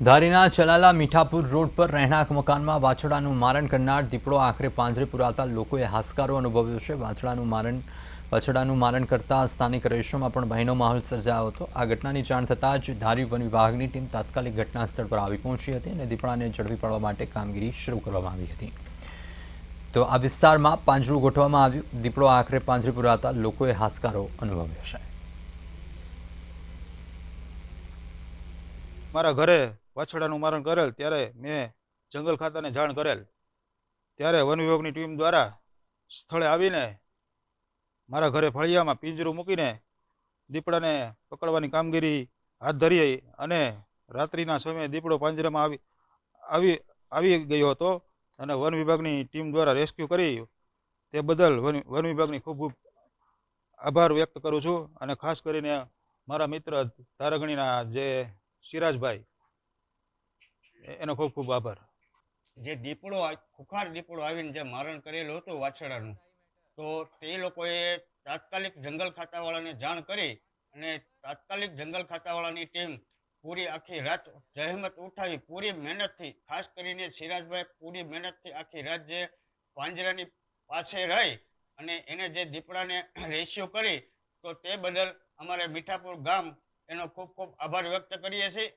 ધારીના Chalala Mithapur road પર રહેણાંક મકાનમાં વાછરડાનું મારણ કરનાર દીપડો આખરે પાંજરે પુરાતા લોકોએ હાશકારો અનુભવ્યો છે. વાછરડાનું મારણ કરતા સ્થાનિક રહીશોમાં પણ ભયનો માહોલ સર્જાયો હતો. આ ઘટનાની જાણ થતાં જ ધારી વન વિભાગની ટીમ તાત્કાલિક ઘટના સ્થળ પર આવી પહોંચી હતી અને દીપડાને ઝડપી પાડવા માટે કામગીરી શરૂ કરવામાં આવી હતી. તો આ વિસ્તારમાં પાંજરું ગોઠવવામાં આવ્યું. દીપડો આખરે પાંજરે પુરાતા લોકોએ હાશકારો અનુભવ્યો છે. મારા ઘરે વાછરડાનું મારણ કરેલ ત્યારે મેં જંગલ ખાતાને જાણ કરેલ ત્યારે વન વિભાગની ટીમ દ્વારા સ્થળે આવીને મારા ઘરે ફળિયામાં પિંજરું મૂકીને દીપડાને પકડવાની કામગીરી હાથ ધરી અને રાત્રિના સમયે દીપડો પાંજરામાં આવી ગયો હતો અને વન વિભાગની ટીમ દ્વારા રેસ્ક્યુ કરી તે બદલ વન વિભાગની ખૂબ ખૂબ આભાર વ્યક્ત કરું છું. અને ખાસ કરીને મારા મિત્ર ધારગણીના જે સિરાજભાઈ, એનો ખૂબ ખૂબ આભાર. જે દીપડો ખુખાર દીપડો આવીને જે મારણ કરેલું હતું વાછરડાનું, તો તે લોકોએ તાત્કાલિક જંગલ ખાતાવાળાને જાણ કરી અને તાત્કાલિક જંગલ ખાતાવાળાની ટીમ પૂરી આખી રાત જહેમત ઉઠાવી પૂરી મહેનતથી, ખાસ કરીને સિરાજભાઈ પૂરી મહેનતથી આખી રાત જે પાંજરાની પાસે રહી અને એને જે દીપડાને રેસ્ક્યુ કરી, તો તે બદલ અમારે મીઠાપુર ગામ એનો ખૂબ ખૂબ આભાર વ્યક્ત કરીએ છીએ.